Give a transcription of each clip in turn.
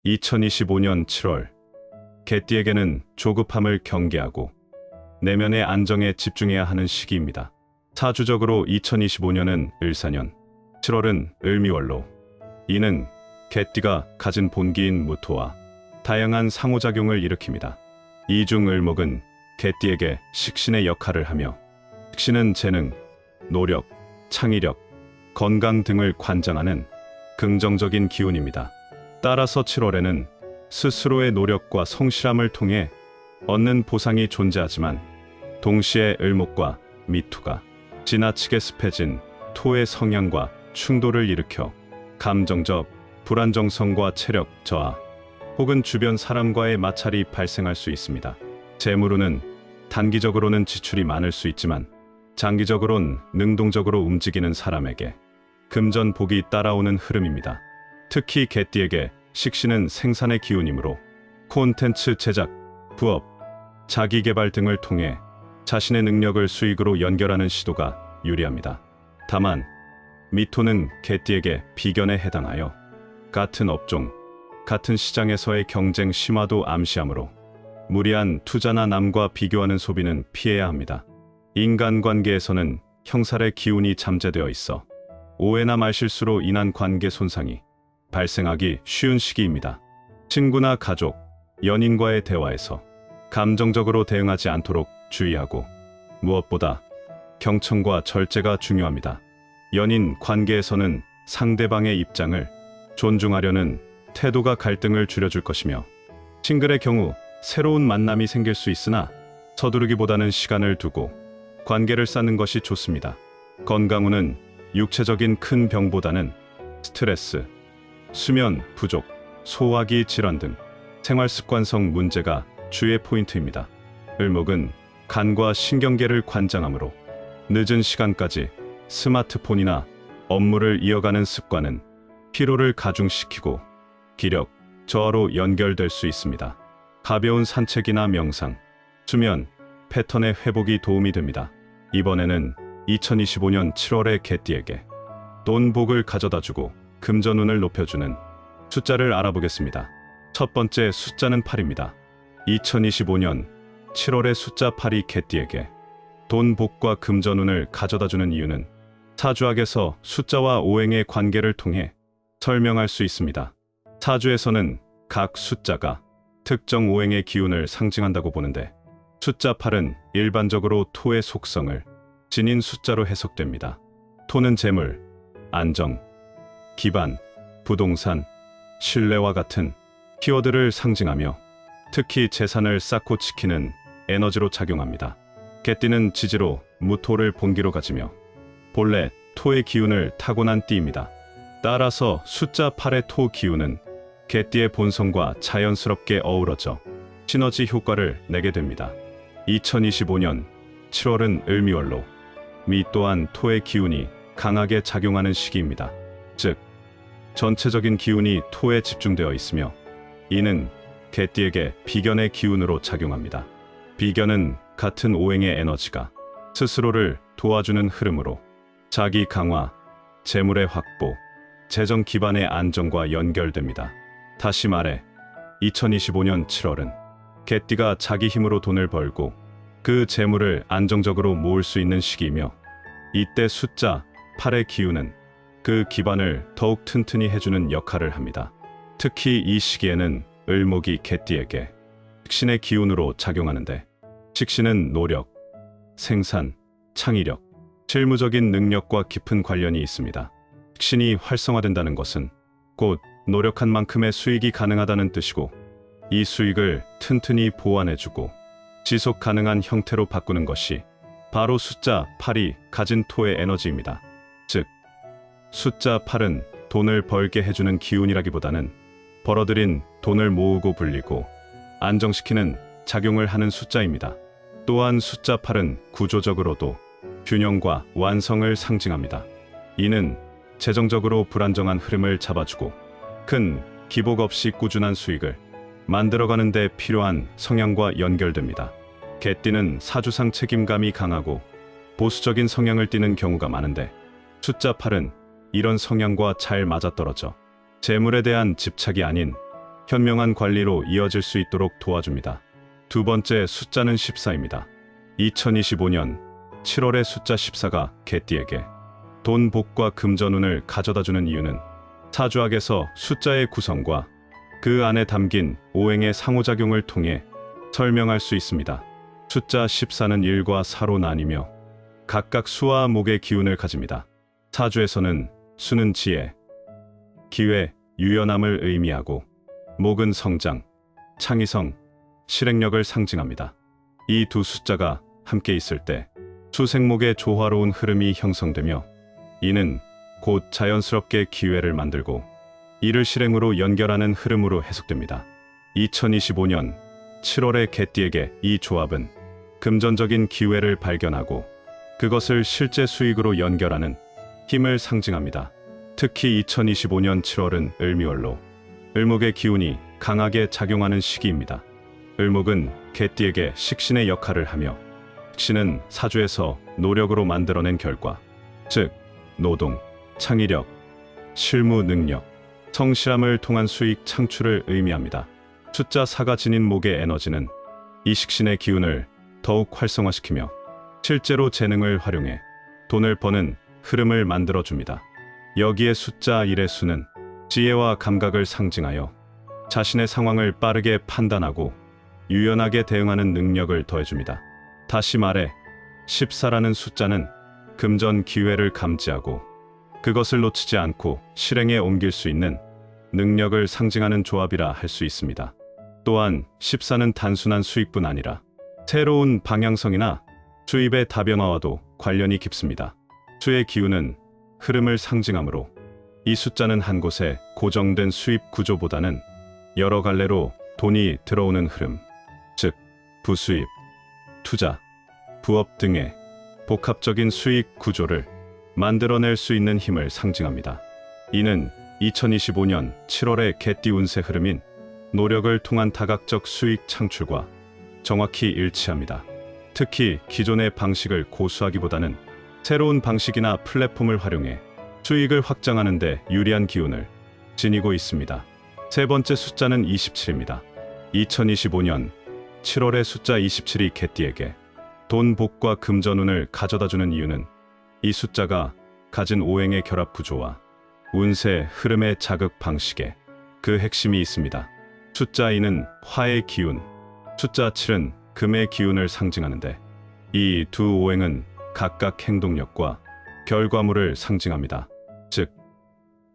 2025년 7월, 개띠에게는 조급함을 경계하고 내면의 안정에 집중해야 하는 시기입니다. 사주적으로 2025년은 을사년, 7월은 을미월로. 이는 개띠가 가진 본기인 무토와 다양한 상호작용을 일으킵니다. 이중 을목은 개띠에게 식신의 역할을 하며, 식신은 재능, 노력, 창의력, 건강 등을 관장하는 긍정적인 기운입니다. 따라서 7월에는 스스로의 노력과 성실함을 통해 얻는 보상이 존재하지만, 동시에 을목과 미토가 지나치게 습해진 토의 성향과 충돌을 일으켜 감정적 불안정성과 체력 저하, 혹은 주변 사람과의 마찰이 발생할 수 있습니다. 재물운은 단기적으로는 지출이 많을 수 있지만 장기적으론 능동적으로 움직이는 사람에게 금전복이 따라오는 흐름입니다. 특히 개띠에게 식신은 생산의 기운이므로 콘텐츠 제작, 부업, 자기개발 등을 통해 자신의 능력을 수익으로 연결하는 시도가 유리합니다. 다만 미토는 개띠에게 비견에 해당하여 같은 업종, 같은 시장에서의 경쟁 심화도 암시하므로 무리한 투자나 남과 비교하는 소비는 피해야 합니다. 인간관계에서는 형살의 기운이 잠재되어 있어 오해나 말실수로 인한 관계 손상이 발생하기 쉬운 시기입니다. 친구나 가족, 연인과의 대화에서 감정적으로 대응하지 않도록 주의하고, 무엇보다 경청과 절제가 중요합니다. 연인 관계에서는 상대방의 입장을 존중하려는 태도가 갈등을 줄여줄 것이며, 싱글의 경우 새로운 만남이 생길 수 있으나 서두르기보다는 시간을 두고 관계를 쌓는 것이 좋습니다. 건강운은 육체적인 큰 병보다는 스트레스, 수면 부족, 소화기 질환 등 생활습관성 문제가 주의 포인트입니다. 을목은 간과 신경계를 관장하므로 늦은 시간까지 스마트폰이나 업무를 이어가는 습관은 피로를 가중시키고 기력 저하로 연결될 수 있습니다. 가벼운 산책이나 명상, 수면 패턴의 회복이 도움이 됩니다. 이번에는 2025년 7월의 개띠에게 돈 복을 가져다주고 금전운을 높여주는 숫자를 알아보겠습니다. 첫 번째 숫자는 8입니다. 2025년 7월의 숫자 8이 개띠에게 돈 복과 금전운을 가져다주는 이유는 사주학에서 숫자와 오행의 관계를 통해 설명할 수 있습니다. 사주에서는 각 숫자가 특정 오행의 기운을 상징한다고 보는데, 숫자 8은 일반적으로 토의 속성을 지닌 숫자로 해석됩니다. 토는 재물, 안정, 기반, 부동산, 신뢰와 같은 키워드를 상징하며 특히 재산을 쌓고 지키는 에너지로 작용합니다. 개띠는 지지로 무토를 본기로 가지며 본래 토의 기운을 타고난 띠입니다. 따라서 숫자 8의 토 기운은 개띠의 본성과 자연스럽게 어우러져 시너지 효과를 내게 됩니다. 2025년 7월은 을미월로, 미 또한 토의 기운이 강하게 작용하는 시기입니다. 즉, 전체적인 기운이 토에 집중되어 있으며, 이는 개띠에게 비견의 기운으로 작용합니다. 비견은 같은 오행의 에너지가 스스로를 도와주는 흐름으로 자기 강화, 재물의 확보, 재정 기반의 안정과 연결됩니다. 다시 말해 2025년 7월은 개띠가 자기 힘으로 돈을 벌고 그 재물을 안정적으로 모을 수 있는 시기이며, 이때 숫자 8의 기운은 그 기반을 더욱 튼튼히 해주는 역할을 합니다. 특히 이 시기에는 을목이 개띠에게 식신의 기운으로 작용하는데, 식신은 노력, 생산, 창의력, 실무적인 능력과 깊은 관련이 있습니다. 식신이 활성화된다는 것은 곧 노력한 만큼의 수익이 가능하다는 뜻이고, 이 수익을 튼튼히 보완해주고 지속 가능한 형태로 바꾸는 것이 바로 숫자 8이 가진 토의 에너지입니다. 즉, 숫자 8은 돈을 벌게 해주는 기운이라기보다는 벌어들인 돈을 모으고 불리고 안정시키는 작용을 하는 숫자입니다. 또한 숫자 8은 구조적으로도 균형과 완성을 상징합니다. 이는 재정적으로 불안정한 흐름을 잡아주고 큰 기복 없이 꾸준한 수익을 만들어가는 데 필요한 성향과 연결됩니다. 개띠는 사주상 책임감이 강하고 보수적인 성향을 띠는 경우가 많은데, 숫자 8은 이런 성향과 잘 맞아떨어져 재물에 대한 집착이 아닌 현명한 관리로 이어질 수 있도록 도와줍니다. 두 번째 숫자는 14입니다. 2025년 7월의 숫자 14가 개띠에게 돈, 복과 금전운을 가져다주는 이유는 사주학에서 숫자의 구성과 그 안에 담긴 오행의 상호작용을 통해 설명할 수 있습니다. 숫자 14는 1과 4로 나뉘며 각각 수와 목의 기운을 가집니다. 사주에서는 수는 지혜, 기회, 유연함을 의미하고 목은 성장, 창의성, 실행력을 상징합니다. 이 두 숫자가 함께 있을 때 수생목의 조화로운 흐름이 형성되며 이는 곧 자연스럽게 기회를 만들고 이를 실행으로 연결하는 흐름으로 해석됩니다. 2025년 7월의 개띠에게 이 조합은 금전적인 기회를 발견하고 그것을 실제 수익으로 연결하는 힘을 상징합니다. 특히 2025년 7월은 을미월로 을목의 기운이 강하게 작용하는 시기입니다. 을목은 개띠에게 식신의 역할을 하며 식신은 사주에서 노력으로 만들어낸 결과, 즉 노동, 창의력, 실무 능력, 성실함을 통한 수익 창출을 의미합니다. 숫자 4가 지닌 목의 에너지는 이 식신의 기운을 더욱 활성화시키며 실제로 재능을 활용해 돈을 버는 흐름을 만들어줍니다. 여기에 숫자 1의 수는 지혜와 감각을 상징하여 자신의 상황을 빠르게 판단하고 유연하게 대응하는 능력을 더해줍니다. 다시 말해 14라는 숫자는 금전 기회를 감지하고 그것을 놓치지 않고 실행에 옮길 수 있는 능력을 상징하는 조합이라 할 수 있습니다. 또한 14는 단순한 수익뿐 아니라 새로운 방향성이나 수입의 다변화와도 관련이 깊습니다. 수의 기운은 흐름을 상징하므로 이 숫자는 한 곳에 고정된 수입 구조보다는 여러 갈래로 돈이 들어오는 흐름, 즉 부수입, 투자, 부업 등의 복합적인 수익 구조를 만들어낼 수 있는 힘을 상징합니다. 이는 2025년 7월의 개띠 운세 흐름인 노력을 통한 다각적 수익 창출과 정확히 일치합니다. 특히 기존의 방식을 고수하기보다는 새로운 방식이나 플랫폼을 활용해 수익을 확장하는 데 유리한 기운을 지니고 있습니다. 세 번째 숫자는 27입니다. 2025년 7월의 숫자 27이 개띠에게 돈, 복과 금전운을 가져다주는 이유는 이 숫자가 가진 오행의 결합 구조와 운세 흐름의 자극 방식에 그 핵심이 있습니다. 숫자 2는 화의 기운, 숫자 7은 금의 기운을 상징하는데 이 두 오행은 각각 행동력과 결과물을 상징합니다. 즉,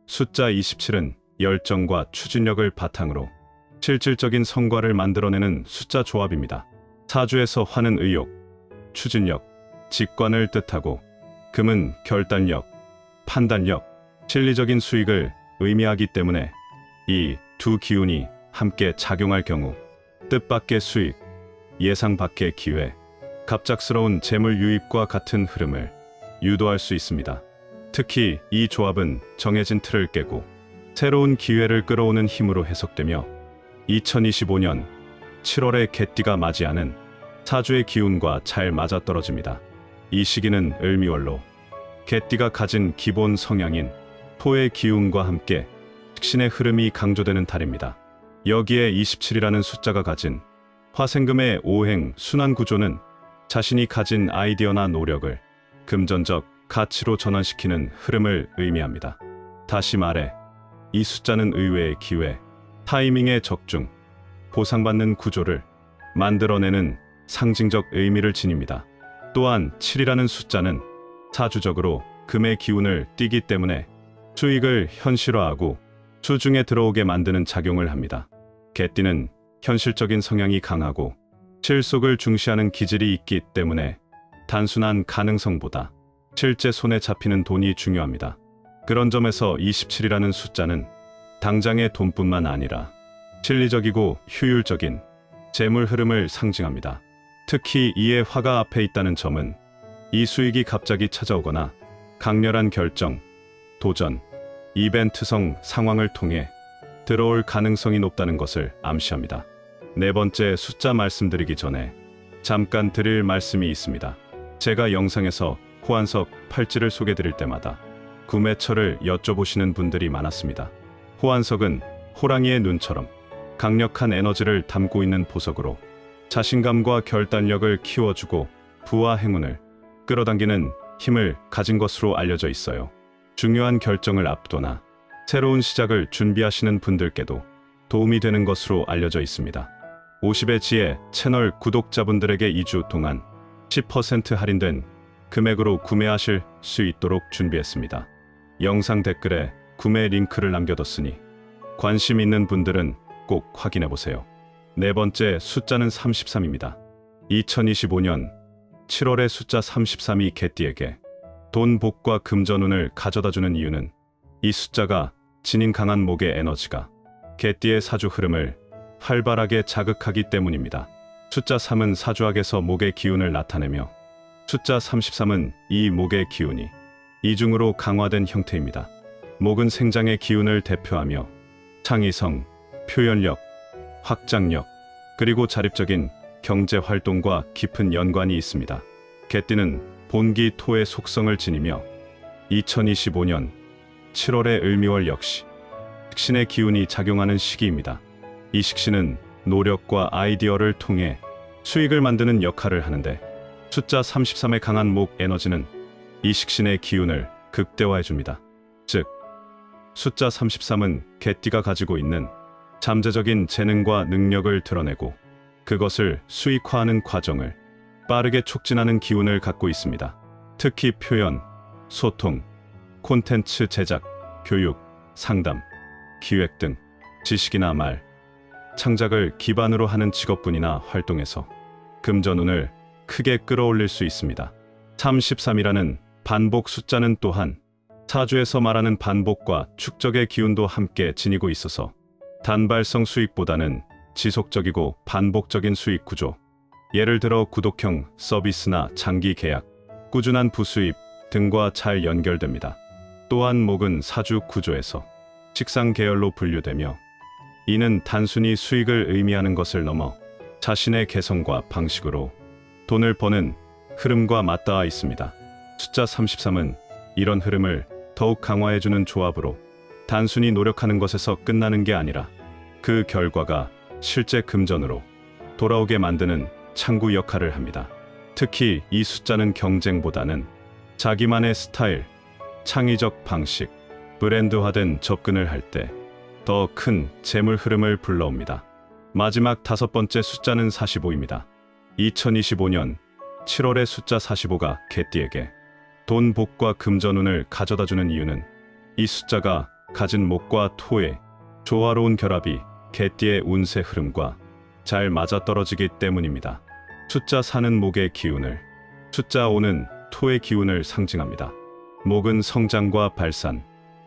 숫자 27은 열정과 추진력을 바탕으로 실질적인 성과를 만들어내는 숫자 조합입니다. 사주에서 화는 의욕, 추진력, 직관을 뜻하고 금은 결단력, 판단력, 실리적인 수익을 의미하기 때문에 이 두 기운이 함께 작용할 경우 뜻밖의 수익, 예상 밖의 기회, 갑작스러운 재물 유입과 같은 흐름을 유도할 수 있습니다. 특히 이 조합은 정해진 틀을 깨고 새로운 기회를 끌어오는 힘으로 해석되며 2025년 7월의 개띠가 맞이하는 사주의 기운과 잘 맞아떨어집니다. 이 시기는 을미월로 개띠가 가진 기본 성향인 토의 기운과 함께 식신의 흐름이 강조되는 달입니다. 여기에 27이라는 숫자가 가진 화생금의 오행 순환 구조는 자신이 가진 아이디어나 노력을 금전적 가치로 전환시키는 흐름을 의미합니다. 다시 말해 이 숫자는 의외의 기회, 타이밍의 적중, 보상받는 구조를 만들어내는 상징적 의미를 지닙니다. 또한 7이라는 숫자는 사주적으로 금의 기운을 띠기 때문에 수익을 현실화하고 수중에 들어오게 만드는 작용을 합니다. 개띠는 현실적인 성향이 강하고 실속을 중시하는 기질이 있기 때문에 단순한 가능성보다 실제 손에 잡히는 돈이 중요합니다. 그런 점에서 27이라는 숫자는 당장의 돈뿐만 아니라 실리적이고 효율적인 재물 흐름을 상징합니다. 특히 이에 화가 앞에 있다는 점은 이 수익이 갑자기 찾아오거나 강렬한 결정, 도전, 이벤트성 상황을 통해 들어올 가능성이 높다는 것을 암시합니다. 네 번째 숫자 말씀드리기 전에 잠깐 드릴 말씀이 있습니다. 제가 영상에서 호환석 팔찌를 소개드릴 때마다 구매처를 여쭤보시는 분들이 많았습니다. 호환석은 호랑이의 눈처럼 강력한 에너지를 담고 있는 보석으로 자신감과 결단력을 키워주고 부와 행운을 끌어당기는 힘을 가진 것으로 알려져 있어요. 중요한 결정을 앞두거나 새로운 시작을 준비하시는 분들께도 도움이 되는 것으로 알려져 있습니다. 50의 지혜 채널 구독자분들에게 2주 동안 10% 할인된 금액으로 구매하실 수 있도록 준비했습니다. 영상 댓글에 구매 링크를 남겨뒀으니 관심 있는 분들은 꼭 확인해보세요. 네 번째 숫자는 33입니다. 2025년 7월의 숫자 33이 개띠에게 돈, 복과 금전운을 가져다주는 이유는 이 숫자가 지닌 강한 목의 에너지가 개띠의 사주 흐름을 활발하게 자극하기 때문입니다. 숫자 3은 사주학에서 목의 기운을 나타내며 숫자 33은 이 목의 기운이 이중으로 강화된 형태입니다. 목은 생장의 기운을 대표하며 창의성, 표현력, 확장력, 그리고 자립적인 경제 활동과 깊은 연관이 있습니다. 개띠는 본기 토의 속성을 지니며 2025년 7월의 을미월 역시 식신의 기운이 작용하는 시기입니다. 이 식신은 노력과 아이디어를 통해 수익을 만드는 역할을 하는데 숫자 33의 강한 목 에너지는 이 식신의 기운을 극대화해줍니다. 즉, 숫자 33은 개띠가 가지고 있는 잠재적인 재능과 능력을 드러내고 그것을 수익화하는 과정을 빠르게 촉진하는 기운을 갖고 있습니다. 특히 표현, 소통, 콘텐츠 제작, 교육, 상담, 기획 등 지식이나 말, 창작을 기반으로 하는 직업군이나 활동에서 금전운을 크게 끌어올릴 수 있습니다. 33이라는 반복 숫자는 또한 사주에서 말하는 반복과 축적의 기운도 함께 지니고 있어서 단발성 수익보다는 지속적이고 반복적인 수익 구조, 예를 들어 구독형 서비스나 장기 계약, 꾸준한 부수입 등과 잘 연결됩니다. 또한 목은 사주 구조에서 식상 계열로 분류되며 이는 단순히 수익을 의미하는 것을 넘어 자신의 개성과 방식으로 돈을 버는 흐름과 맞닿아 있습니다. 숫자 33은 이런 흐름을 더욱 강화해주는 조합으로 단순히 노력하는 것에서 끝나는 게 아니라 그 결과가 실제 금전으로 돌아오게 만드는 창구 역할을 합니다. 특히 이 숫자는 경쟁보다는 자기만의 스타일, 창의적 방식, 브랜드화된 접근을 할 때 더 큰 재물 흐름을 불러옵니다. 마지막 다섯 번째 숫자는 45입니다. 2025년 7월의 숫자 45가 개띠에게 돈, 복과 금전운을 가져다주는 이유는 이 숫자가 가진 목과 토의 조화로운 결합이 개띠의 운세 흐름과 잘 맞아떨어지기 때문입니다. 숫자 4는 목의 기운을, 숫자 5는 토의 기운을 상징합니다. 목은 성장과 발산,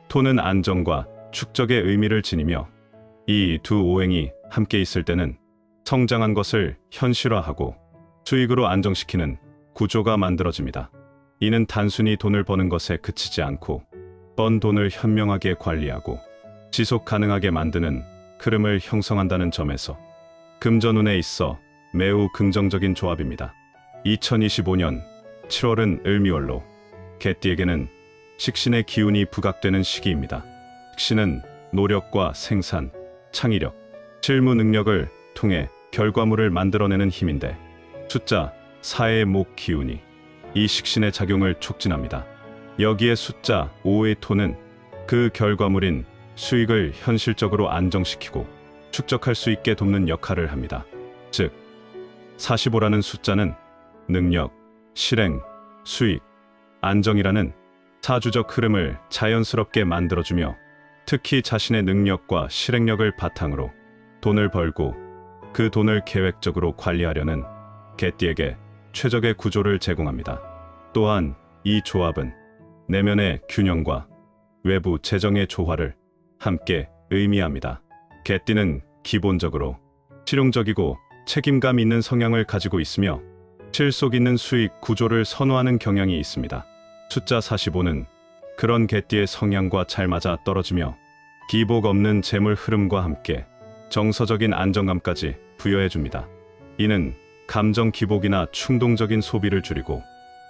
토는 안정과 축적의 의미를 지니며 이 두 오행이 함께 있을 때는 성장한 것을 현실화하고 수익으로 안정시키는 구조가 만들어집니다. 이는 단순히 돈을 버는 것에 그치지 않고 번 돈을 현명하게 관리하고 지속 가능하게 만드는 흐름을 형성한다는 점에서 금전운에 있어 매우 긍정적인 조합입니다. 2025년 7월은 을미월로 개띠에게는 식신의 기운이 부각되는 시기입니다. 식신은 노력과 생산, 창의력, 실무 능력을 통해 결과물을 만들어내는 힘인데 숫자 4의 목 기운이 이 식신의 작용을 촉진합니다. 여기에 숫자 5의 토는 그 결과물인 수익을 현실적으로 안정시키고 축적할 수 있게 돕는 역할을 합니다. 즉, 45라는 숫자는 능력, 실행, 수익, 안정이라는 사주적 흐름을 자연스럽게 만들어주며 특히 자신의 능력과 실행력을 바탕으로 돈을 벌고 그 돈을 계획적으로 관리하려는 개띠에게 최적의 구조를 제공합니다. 또한 이 조합은 내면의 균형과 외부 재정의 조화를 함께 의미합니다. 개띠는 기본적으로 실용적이고 책임감 있는 성향을 가지고 있으며 실속 있는 수익 구조를 선호하는 경향이 있습니다. 숫자 45는 그런 개띠의 성향과 잘 맞아 떨어지며 기복 없는 재물 흐름과 함께 정서적인 안정감까지 부여해줍니다. 이는 감정 기복이나 충동적인 소비를 줄이고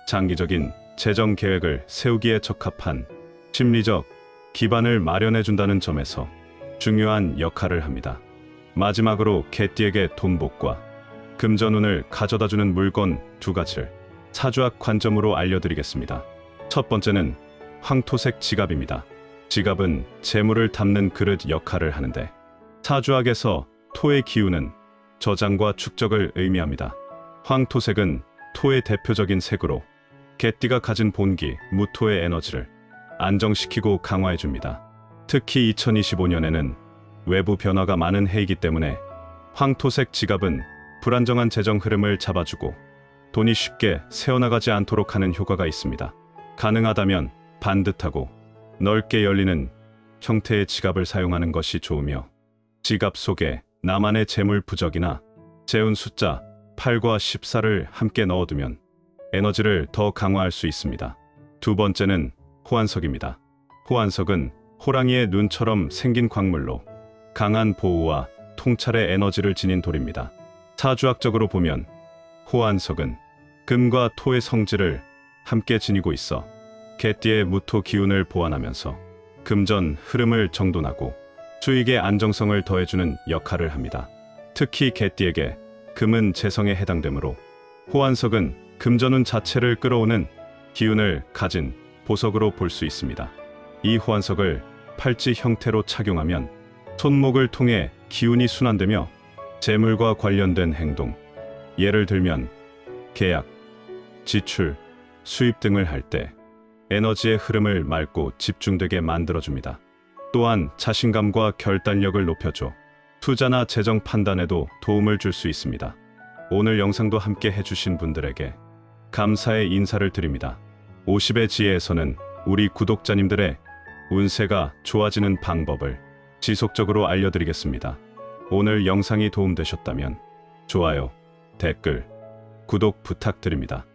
장기적인 재정 계획을 세우기에 적합한 심리적 기반을 마련해준다는 점에서 중요한 역할을 합니다. 마지막으로 개띠에게 돈복과 금전운을 가져다주는 물건 2가지를 사주학 관점으로 알려드리겠습니다. 첫 번째는 황토색 지갑입니다. 지갑은 재물을 담는 그릇 역할을 하는데 사주학에서 토의 기운은 저장과 축적을 의미합니다. 황토색은 토의 대표적인 색으로 개띠가 가진 본기, 무토의 에너지를 안정시키고 강화해줍니다. 특히 2025년에는 외부 변화가 많은 해이기 때문에 황토색 지갑은 불안정한 재정 흐름을 잡아주고 돈이 쉽게 새어나가지 않도록 하는 효과가 있습니다. 가능하다면 반듯하고 넓게 열리는 형태의 지갑을 사용하는 것이 좋으며, 지갑 속에 나만의 재물 부적이나 재운 숫자 8과 14를 함께 넣어두면 에너지를 더 강화할 수 있습니다. 두 번째는 호환석입니다. 호환석은 호랑이의 눈처럼 생긴 광물로 강한 보호와 통찰의 에너지를 지닌 돌입니다. 사주학적으로 보면 호환석은 금과 토의 성질을 함께 지니고 있어 개띠의 무토 기운을 보완하면서 금전 흐름을 정돈하고 수익의 안정성을 더해주는 역할을 합니다. 특히 개띠에게 금은 재성에 해당되므로 호환석은 금전운 자체를 끌어오는 기운을 가진 보석으로 볼 수 있습니다. 이 호환석을 팔찌 형태로 착용하면 손목을 통해 기운이 순환되며 재물과 관련된 행동, 예를 들면 계약, 지출, 수입 등을 할 때 에너지의 흐름을 맑고 집중되게 만들어줍니다. 또한 자신감과 결단력을 높여줘 투자나 재정 판단에도 도움을 줄 수 있습니다. 오늘 영상도 함께 해주신 분들에게 감사의 인사를 드립니다. 50의 지혜에서는 우리 구독자님들의 운세가 좋아지는 방법을 지속적으로 알려드리겠습니다. 오늘 영상이 도움되셨다면 좋아요, 댓글, 구독 부탁드립니다.